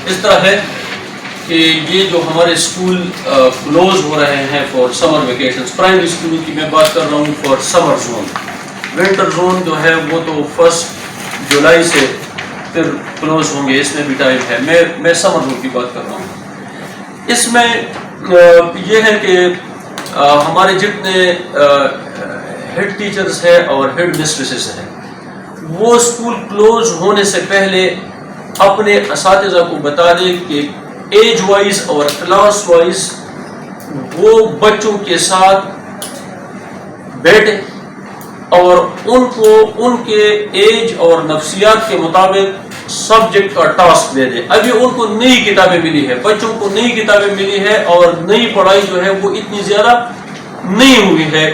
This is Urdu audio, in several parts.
اس طرح ہے کہ یہ جو ہمارے اسکول کلوز ہو رہے ہیں فار سمر ویکیشنز، پرائمری اسکولوں کی میں بات کر رہا ہوں for summer zone. Winter zone جو ہے وہ تو 1 جولائی سے پھر کلوز ہوں گے، اس میں بھی ٹائم ہے. میں سمر زون کی بات کر رہا ہوں. اس میں یہ ہے کہ ہمارے جتنے ہیڈ ٹیچرز ہیں اور ہیڈ مسٹریسز ہیں وہ اسکول کلوز ہونے سے پہلے اپنے اساتذہ کو بتا دیں کہ ایج وائز اور کلاس وائز وہ بچوں کے ساتھ بیٹھے اور ان کو ان کے ایج اور نفسیات کے مطابق سبجیکٹ کا ٹاسک دے دے. ابھی ان کو نئی کتابیں ملی ہے، بچوں کو نئی کتابیں ملی ہے اور نئی پڑھائی جو ہے وہ اتنی زیادہ نہیں ہوئی ہے.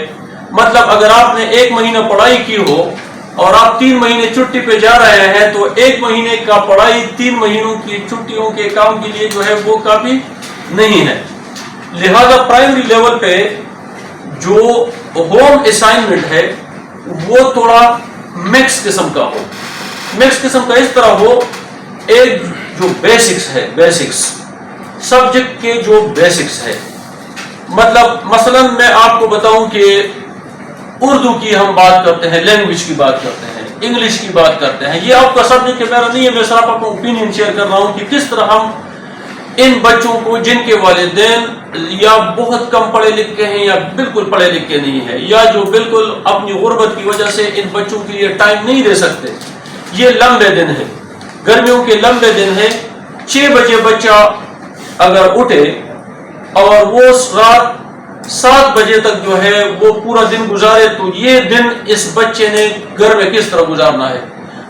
مطلب اگر آپ نے 1 مہینہ پڑھائی کی ہو اور آپ 3 مہینے چھٹی پہ جا رہے ہیں تو 1 مہینے کا پڑھائی 3 مہینوں کی چھٹیوں کے کام کے لیے جو ہے وہ کافی نہیں ہے. لہذا پرائمری لیول پہ جو ہوم اسائنمنٹ ہے وہ تھوڑا مکس قسم کا ہو. مکس قسم کا اس طرح ہو، ایک جو بیسکس ہے، بیسکس سبجیکٹ کے جو بیسکس ہے، مطلب مثلا میں آپ کو بتاؤں کہ اردو کی ہم بات کرتے ہیں، لینگویج کی بات کرتے ہیں، انگلش کی بات کرتے ہیں. یہ آپ کا سبجیکٹ میرا نہیں ہے، میں صرف آپ کو اوپینین شیئر کر رہا ہوں کہ کس طرح ہم ان بچوں کو جن کے والدین یا بہت کم پڑھے لکھے ہیں یا بالکل پڑھے لکھے نہیں ہیں یا جو بالکل اپنی غربت کی وجہ سے ان بچوں کے لیے ٹائم نہیں دے سکتے. یہ لمبے دن ہیں، گرمیوں کے لمبے دن ہیں. 6 بجے بچہ اگر اٹھے اور وہ رات 7 بجے تک جو ہے وہ پورا دن گزارے تو یہ دن اس بچے نے گھر میں کس طرح گزارنا ہے.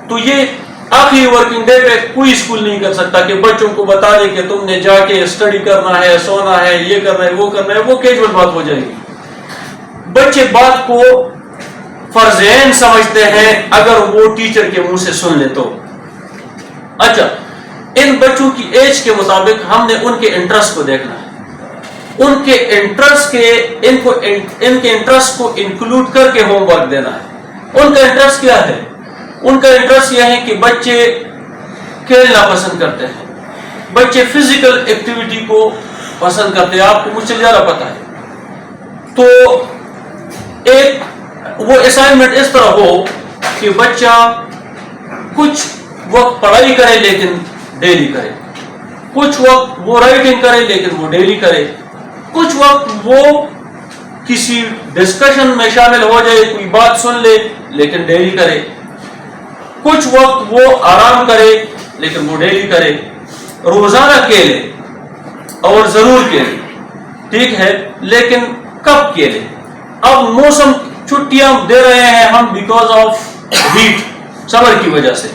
تو یہ آخری ورکنگ ڈے پہ کوئی اسکول نہیں کر سکتا کہ بچوں کو بتا دے کہ تم نے جا کے اسٹڈی کرنا ہے، سونا ہے، یہ کرنا ہے، وہ کرنا ہے. وہ کیجول بات ہو جائے گی. بچے بات کو فرض عین سمجھتے ہیں اگر وہ ٹیچر کے منہ سے سن لے تو. اچھا، ان بچوں کی ایج کے مطابق ہم نے ان کے انٹرسٹ کو دیکھنا ہے. ان کے انٹرسٹ کو انکلوڈ کر کے ہوم ورک دینا ہے. ان کا انٹرسٹ کیا ہے؟ ان کا انٹرسٹ یہ ہے کہ بچے کھیلنا پسند کرتے ہیں، بچے فزیکل ایکٹیویٹی کو پسند کرتے ہیں. آپ کو مجھ سے زیادہ پتا ہے. تو ایک وہ اسائنمنٹ اس طرح ہو کہ بچہ کچھ وقت پڑھائی کرے لیکن ڈیلی کرے، کچھ وقت وہ رائٹنگ کرے لیکن وہ ڈیلی کرے، کچھ وقت وہ کسی ڈسکشن میں شامل ہو جائے، کوئی بات سن لے لیکن ڈیلی کرے، کچھ وقت وہ آرام کرے لیکن وہ ڈیلی کرے. روزانہ کھیلے اور ضرور کھیلے، ٹھیک ہے، لیکن کب کھیلے؟ اب موسم چھٹیاں دے رہے ہیں ہم بیکاز آف ہیٹ، سمر کی وجہ سے.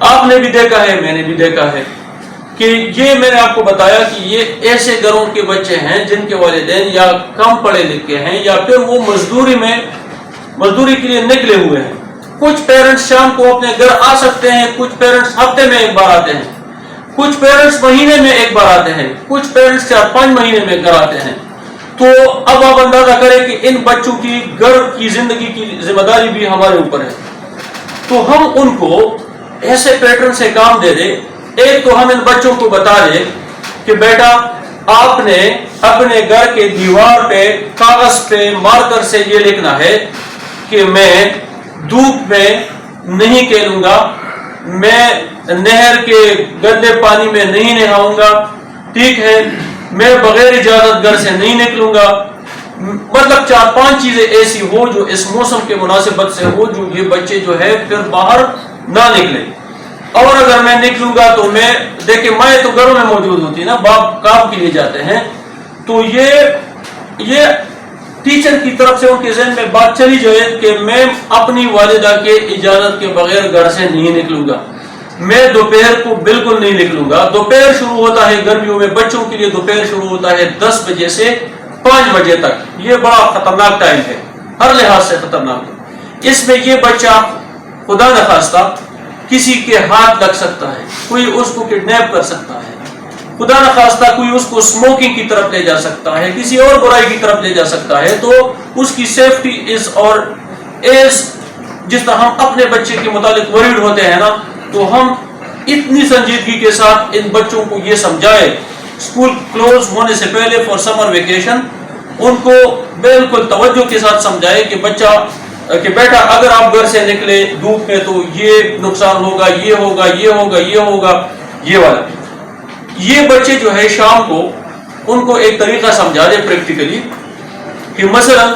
آپ نے بھی دیکھا ہے، میں نے بھی دیکھا ہے کہ یہ میں نے آپ کو بتایا کہ یہ ایسے گھروں کے بچے ہیں جن کے والدین یا کم پڑھے لکھے ہیں یا پھر وہ مزدوری کے لیے نکلے ہوئے ہیں. کچھ پیرنٹس شام کو اپنے گھر آ سکتے ہیں، کچھ پیرنٹس ہفتے میں 1 بار آتے ہیں، کچھ پیرنٹس مہینے میں 1 بار آتے ہیں، کچھ پیرنٹس 4-5 مہینے میں گھر آتے ہیں. تو اب آپ اندازہ کریں کہ ان بچوں کی گھر کی زندگی کی ذمہ داری بھی ہمارے اوپر ہے. تو ہم ان کو ایسے پیٹرن سے کام دے دیں. ایک تو ہم ان بچوں کو بتا دیں کہ بیٹا آپ نے اپنے گھر کے دیوار پہ کاغذ پہ مارکر سے یہ لکھنا ہے کہ میں دھوپ میں نہیں کھیلوں گا، میں نہر کے گندے پانی میں نہیں نہاؤں گا، ٹھیک ہے، میں بغیر اجازت گھر سے نہیں نکلوں گا. مطلب 4-5 چیزیں ایسی ہو جو اس موسم کے مناسبت سے ہو جو یہ بچے جو ہے پھر باہر نہ نکلے. اور اگر میں نکلوں گا تو میں دیکھیں مائیں تو گھروں میں موجود ہوتی ہے نا، باپ کام کے لیے جاتے ہیں، تو یہ ٹیچر کی طرف سے ان کے ذہن میں بات چلی جائے کہ میں اپنی والدہ کے اجازت کے بغیر گھر سے نہیں نکلوں گا، میں دوپہر کو بالکل نہیں نکلوں گا. دوپہر شروع ہوتا ہے گرمیوں میں بچوں کے لیے، دوپہر شروع ہوتا ہے 10 بجے سے 5 بجے تک. یہ بڑا خطرناک ٹائم ہے، ہر لحاظ سے خطرناک ہے. اس میں یہ بچہ خدا نخواستہ کسی کے ہاتھ لگ سکتا ہے، کوئی اس کو کڈنیپ کر سکتا ہے، خدا نخواستہ کوئی اس کو اسموکنگ کی طرف لے جا سکتا ہے، کسی اور برائی کی طرف لے جا سکتا ہے. تو اس کی سیفٹی جس طرح ہم اپنے بچے کے متعلق وریڈ ہوتے ہیں نا، تو ہم اتنی سنجیدگی کے ساتھ ان بچوں کو یہ سمجھائے اسکول کلوز ہونے سے پہلے فار سمر ویکیشن، ان کو بالکل توجہ کے ساتھ سمجھائے کہ بیٹا اگر آپ گھر سے نکلے دھوپ میں تو یہ نقصان ہوگا، یہ ہوگا، یہ ہوگا، یہ ہوگا، یہ والا۔ یہ بچے جو ہے شام کو ان کو ایک طریقہ سمجھا دے پریکٹیکلی کہ مثلا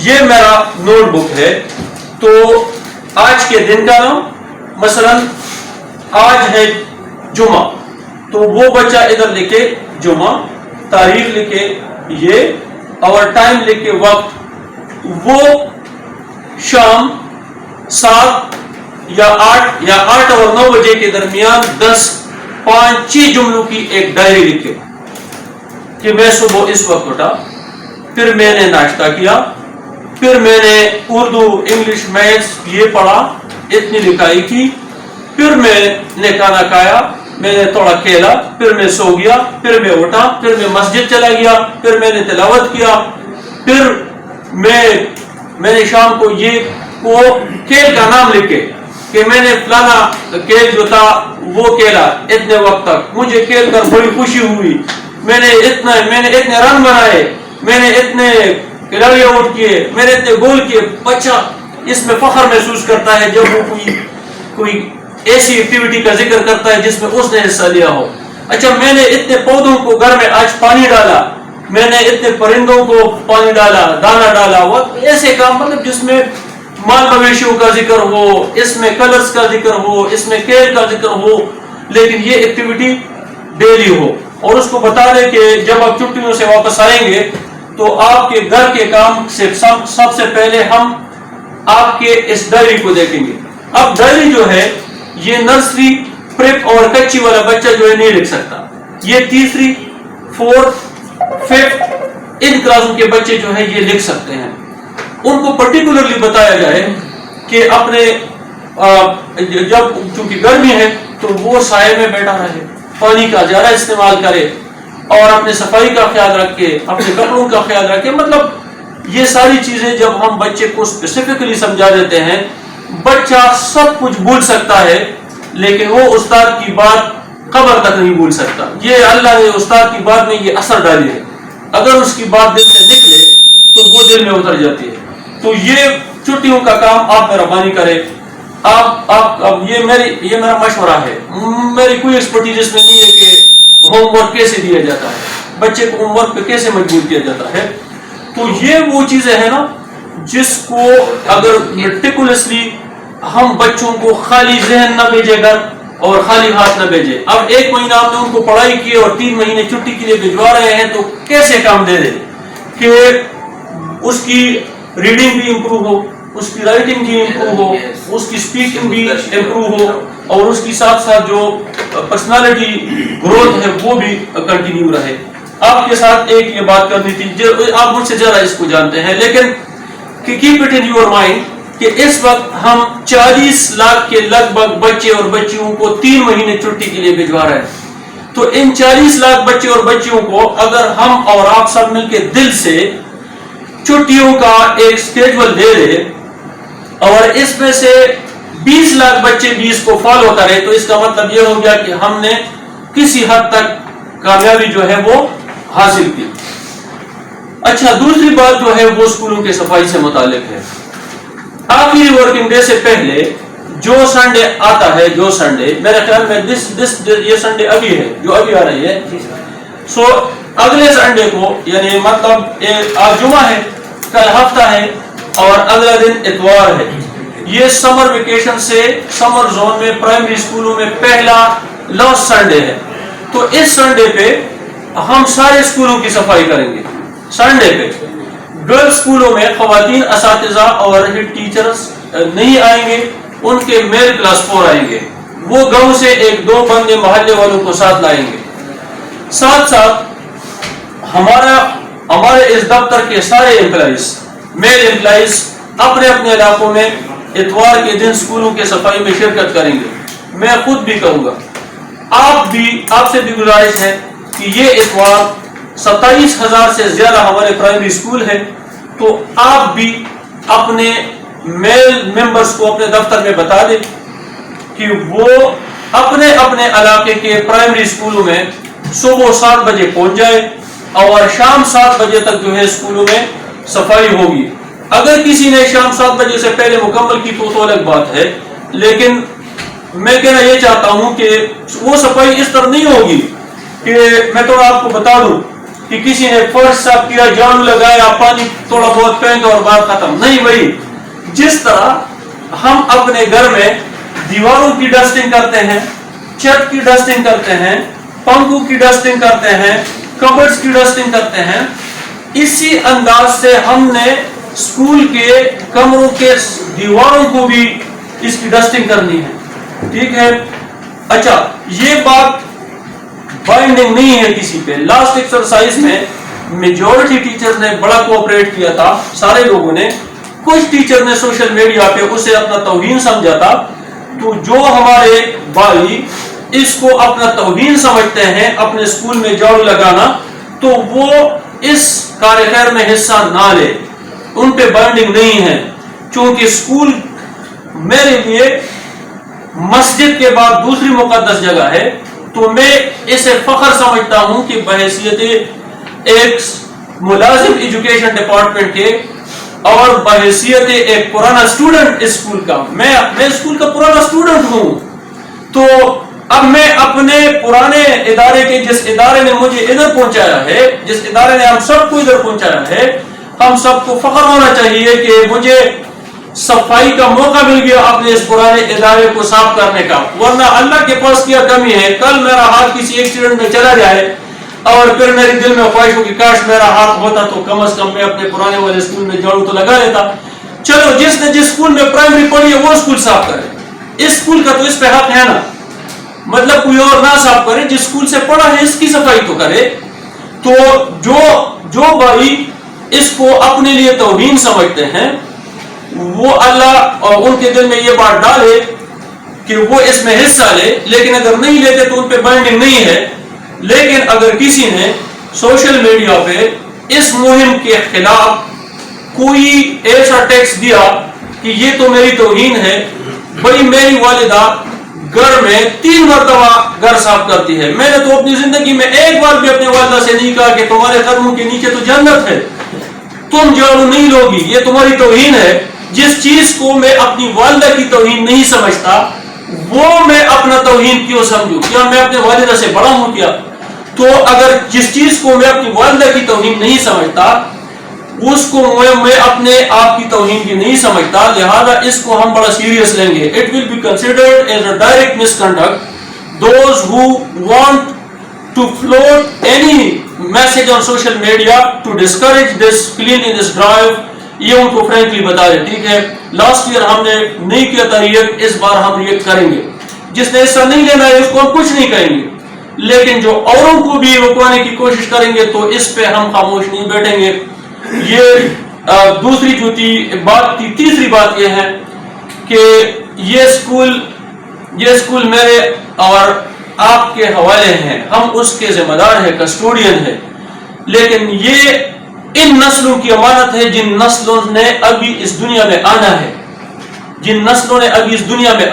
یہ میرا نوٹ بک ہے، تو آج کے دن کا نام مثلا آج ہے جمعہ، تو وہ بچہ ادھر لکھے جمعہ، تاریخ لکھے یہ، اور ٹائم لکھے وقت، وہ شام 7 یا 8 اور 9 بجے کے درمیان 5-6 جملوں کی ایک ڈائری لکھے کہ میں صبح اس وقت اٹھا، پھر میں نے ناشتہ کیا، پھر میں نے اردو، انگلش، میتھس یہ پڑھا، اتنی لکھائی کی، پھر میں نے کھانا کھایا، میں نے تھوڑا کھیلا، پھر میں سو گیا، پھر میں اٹھا، پھر میں مسجد چلا گیا، پھر میں نے تلاوت کیا، پھر میں نے شام کو یہ کھیل کا نام لکھے کہ میں نے فلانا کھیل جو تھا وہ کھیلا اتنے وقت تک، مجھے کھیل کر بڑی خوشی ہوئی، میں نے اتنے رن بنائے، میں نے اتنے کھلاڑی آؤٹ کیے، میں نے اتنے گول کیے۔ بچہ اس میں فخر محسوس کرتا ہے جب وہ کوئی ایسی ایکٹیویٹی کا ذکر کرتا ہے جس میں اس نے حصہ لیا ہو۔ اچھا میں نے اتنے پودوں کو گھر میں آج پانی ڈالا، میں نے اتنے پرندوں کو پانی ڈالا، دانا ڈالا، وہ ایسے کام مطلب جس میں مال مویشیوں کا ذکر ہو، اس میں کلرز کا ذکر ہو، اس میں کھیل کا ذکر ہو، لیکن یہ ایکٹیویٹی ڈیلی ہو، اور اس کو بتا دیں کہ جب آپ چھٹیوں سے واپس آئیں گے تو آپ کے گھر کے کام سے سب سے پہلے ہم آپ کے اس ڈائری کو دیکھیں گے۔ اب ڈائری جو ہے یہ نرسری، پریپ اور کچی والا بچہ جو ہے نہیں لکھ سکتا، یہ تیسری، 4th، 5th ان کلاسوں کے بچے جو ہے یہ لکھ سکتے ہیں۔ ان کو پرٹیکولرلی بتایا جائے کہ اپنے جب چونکہ گرمی ہے تو وہ سائے میں بیٹھا رہے، پانی کا زیادہ استعمال کرے، اور اپنے صفائی کا خیال رکھے، اپنے کپڑوں کا خیال رکھے۔ مطلب یہ ساری چیزیں جب ہم بچے کو اسپیسیفکلی سمجھا دیتے ہیں، بچہ سب کچھ بھول سکتا ہے لیکن وہ استاد کی بات قبر تک نہیں بھول سکتا۔ یہ اللہ نے استاد کی بات میں یہ اثر ڈالی ہے، اگر اس کی بات دل سے نکلے تو وہ دل میں اتر جاتی ہے۔ تو یہ چھٹیوں کا کام آپ مہربانی کرے، یہ میرا مشورہ ہے، میری کوئی ایکسپرٹیز اس میں نہیں ہے کہ ہوم ورک کیسے دیا جاتا ہے، بچے کو ہوم ورک پہ کیسے مجبور کیا جاتا ہے۔ تو یہ وہ چیزیں ہیں نا جس کو اگر میٹیکولسلی ہم بچوں کو خالی ذہن نہ بھیجے گھر اور خالی ہاتھ نہ بھیجے۔ اب 1 مہینہ ہم نے ان کو پڑھائی کی اور 3 مہینے چھٹی کے لیے بھجوا رہے ہیں، تو کیسے کام دے دیں کہ اس کی ریڈنگ بھی امپروو ہو، اس کی رائٹنگ بھی امپروو ہو، اس کی اسپیکنگ بھی امپروو ہو، اور اس کی ساتھ ساتھ جو پرسنالٹی گروتھ ہے وہ بھی کنٹینیو رہے۔ آپ کے ساتھ ایک یہ بات کرنی تھی، آپ مجھ سے زیادہ اس کو جانتے ہیں، لیکن keep it in your mind کہ اس وقت ہم 40 لاکھ کے لگ بھگ بچے اور بچیوں کو 3 مہینے چھٹی کے لیے بھجوا رہے ہیں۔ تو ان 40 لاکھ بچے اور بچیوں کو اگر ہم اور آپ سب مل کے دل سے چھٹیوں کا ایک سکیجول دے دے اور اس میں سے 20 لاکھ بچے 20 کو فالو کرے، تو اس کا مطلب یہ ہو گیا کہ ہم نے کسی حد تک کامیابی جو ہے وہ حاصل کی۔ اچھا دوسری بات جو ہے وہ اسکولوں کے صفائی سے متعلق ہے۔ آخری ورکنگ ڈے سے پہلے جو سنڈے آتا ہے، جو سنڈے میرے خیال میں یہ سنڈے ابھی ہے جو ابھی آ رہی ہے، سو اگلے سنڈے کو یعنی مطلب آج جمعہ ہے، کل ہفتہ ہے اور اگلا دن اتوار ہے، یہ سمر ویکیشن سے سمر زون میں پرائمری اسکولوں میں پہلا لاسٹ سنڈے ہے۔ تو اس سنڈے پہ ہم سارے اسکولوں کی صفائی کریں گے۔ سنڈے پہ گرل اسکولوں میں خواتین اساتذہ اور ہیڈ ٹیچرز نہیں آئیں گے، ان کے میل کلاس 4 آئیں گے، وہ گاؤں سے 1-2 بندے محلے والوں کو ساتھ لائیں گے۔ ساتھ ساتھ ہمارے اس دفتر کے سارے امپلائیز، میل امپلائیز اپنے اپنے علاقوں میں اتوار کے دن اسکولوں کے صفائی میں شرکت کریں گے۔ میں خود بھی کروں گا، آپ سے بھی گزارش ہے کہ یہ اتوار 27,000 سے زیادہ ہمارے پرائمری اسکول ہیں، تو آپ بھی اپنے میل ممبرز کو اپنے دفتر میں بتا دیں کہ وہ اپنے اپنے علاقے کے پرائمری اسکولوں میں صبح 7 بجے پہنچ جائے اور شام 7 بجے تک جو ہے اسکولوں میں صفائی ہوگی. اگر کسی نے شام 7 بجے سے پہلے مکمل کی تو الگ بات ہے, لیکن میں کہنا یہ چاہتا ہوں کہ وہ صفائی اس طرح نہیں ہوگی کہ میں تھوڑا آپ کو بتا دوں کہ کسی نے فرش صاف کیا, جھاڑو لگایا, پانی تھوڑا بہت پھینکا اور بات ختم. نہیں بھائی, جس طرح ہم اپنے گھر میں دیواروں کی ڈسٹنگ کرتے ہیں, چھت کی ڈسٹنگ کرتے ہیں, پنکھوں کی ڈسٹنگ کرتے ہیں, کبرڈز کی ڈسٹنگ کرتے ہیں, اسی انداز سے ہم نے اسکول کے کمروں کے دیواروں کو بھی اس کی ڈسٹنگ کرنی ہے. ٹھیک ہے. اچھا, یہ بات بائنڈنگ نہیں ہے کسی پہ. لاسٹ ایکسرسائز میں میجورٹی ٹیچر نے بڑا کوآپریٹ کیا تھا, سارے لوگوں نے. کچھ ٹیچر نے سوشل میڈیا پہ اسے اپنا توہین سمجھا تھا. تو جو ہمارے بھائی اس کو اپنا توہین سمجھتے ہیں اپنے اسکول میں جھاڑو لگانا, تو وہ اس کار خیر میں حصہ نہ لے. ان پہ بائنڈنگ نہیں ہے, چونکہ اسکول میرے لیے مسجد کے بعد دوسری مقدس جگہ ہے. تو میں اسے فخر سمجھتا ہوں کہ بحیثیت ایک ملازم ایجوکیشن ڈپارٹمنٹ کے اور بحیثیت ایک پرانا اسٹوڈنٹ اسکول کا, میں اسکول کا پرانا اسٹوڈنٹ ہوں. تو اب میں اپنے پرانے ادارے کے, جس ادارے نے مجھے ادھر پہنچایا ہے, جس ادارے نے ہم سب کو ادھر پہنچایا ہے, ہم سب کو فخر ہونا چاہیے کہ مجھے صفائی کا موقع مل گیا اپنے اس پرانے ادارے کو صاف کرنے کا. ورنہ اللہ کے پاس کیا کمی ہے, کل میرا ہاتھ کسی ایکسیڈنٹ میں چلا جائے اور پھر میرے دل میں خواہش ہو کہ کاش میرا ہاتھ ہوتا تو کم از کم میں اپنے پرانے والے اسکول میں جھاڑو تو لگا لیتا. چلو, جس نے جس اسکول میں پرائمری پڑھی ہے وہ اسکول صاف کرے. اس اسکول کا تو اس پہ حق ہے نا, مطلب کوئی اور نہ صاف کرے, جس اسکول سے پڑھا ہے اس کی صفائی تو کرے. تو جو بھائی اس کو اپنے لیے توہین سمجھتے ہیں وہ اللہ اور ان کے دل میں یہ بات ڈالے کہ وہ اس میں حصہ لے, لیکن اگر نہیں لیتے تو ان پہ بائنڈنگ نہیں ہے. لیکن اگر کسی نے سوشل میڈیا پہ اس مہم کے خلاف کوئی ایسا ٹیکسٹ دیا کہ یہ تو میری توہین ہے, بھائی میری والدہ گھر میں 3 مرتبہ گھر صاف کرتی ہے, میں نے تو اپنی زندگی میں ایک بار بھی اپنے والدہ سے نہیں کہا کہ تمہارے قدموں کے نیچے تو جنت ہے, تم جھاڑو نہیں لوگی, یہ تمہاری توہین ہے. جس چیز کو میں اپنی والدہ کی توہین نہیں سمجھتا وہ میں اپنا توہین کیوں سمجھوں؟ کیا میں اپنے والدہ سے بڑا ہوں کیا؟ تو اگر جس چیز کو میں اپنی والدہ کی توہین نہیں سمجھتا اس کو میں اپنے آپ کی توہین بھی نہیں سمجھتا, لہذا اس کو ہم بڑا سیریس لیں گے. It will be considered as a direct misconduct. Those who want to float any message on social media to discourage this cleanliness drive, یہ ان کو فرینکلی بتا دیں. ٹھیک ہے, لاسٹ ایئر ہم نے نہیں کیا تھا ریئیکٹ, اس بار ہم ریئیکٹ کریں گے. جس نے حصہ نہیں لینا ہے اس کو ہم کچھ نہیں کہیں گے, لیکن جو اوروں کو بھی رکوانے کی کوشش کریں گے تو اس پہ ہم خاموش نہیں بیٹھیں گے. یہ دوسری جو بات تھی. تیسری بات یہ ہے کہ یہ اسکول میرے اور آپ کے حوالے ہیں, ہم اس کے ذمہ دار ہیں, کسٹوڈین ہیں, لیکن یہ ان نسلوں کی امانت ہے جن نسلوں نے ابھی اس دنیا میں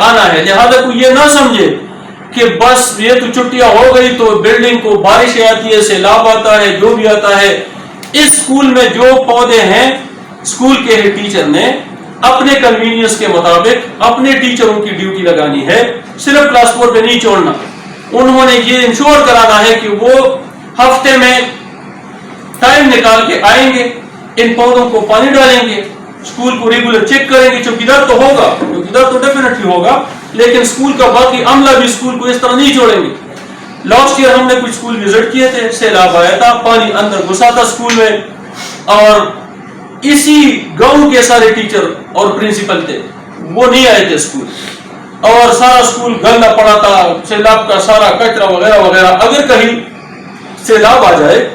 آنا ہے, لہذا کوئی یہ نہ سمجھے کہ بس یہ تو چھٹیاں ہو گئی تو بلڈنگ کو بارشیں آتی ہے, سیلاب آتا ہے, جو بھی آتا ہے. اس اسکول میں جو پودے ہیں اسکول کے ہیڈ ٹیچر نے اپنے کنوینئنس کے مطابق اپنے ٹیچروں کی ڈیوٹی لگانی ہے, صرف کلاس 4 پہ نہیں چھوڑنا. انہوں نے یہ انشور کرانا ہے کہ وہ ہفتے میں ٹائم نکال کے آئیں گے, ان پودوں کو پانی ڈالیں گے, اسکول کو ریگولر چیک کریں گے. چوکیدار تو ہوگا, چوکیدار تو ڈیفینیٹلی ہوگا, لیکن اسکول کا باقی عملہ بھی اسکول کو اس طرح نہیں چھوڑیں گے. لاسٹ ایئر ہم نے کچھ اسکول وزٹ کیے تھے, سیلاب آیا تھا, پانی اندر گھسا تھا اسکول میں, اور اسی گاؤں کے سارے ٹیچر اور پرنسپل تھے, وہ نہیں آئے تھے اسکول, اور سارا اسکول گندا پڑا تھا, سیلاب کا سارا کچرا وغیرہ وغیرہ. اگر کہیں سیلاب آ جائے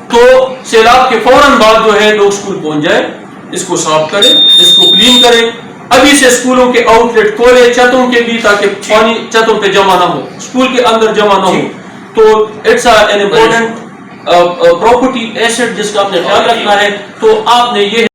تو سیلاب کے فوراً بعد جو ہے لوگ اسکول پہنچ جائے, اس کو صاف کریں, اس کو کلین کریں. ابھی سے اسکولوں کے آؤٹ لیٹ کھولے چھتوں کے بھی, تاکہ پانی چھتوں پہ جمع نہ ہو, اسکول کے اندر جمع نہ ہو. تو it's an important property asset جس کا آپ نے خیال رکھنا ہے. تو آپ نے یہ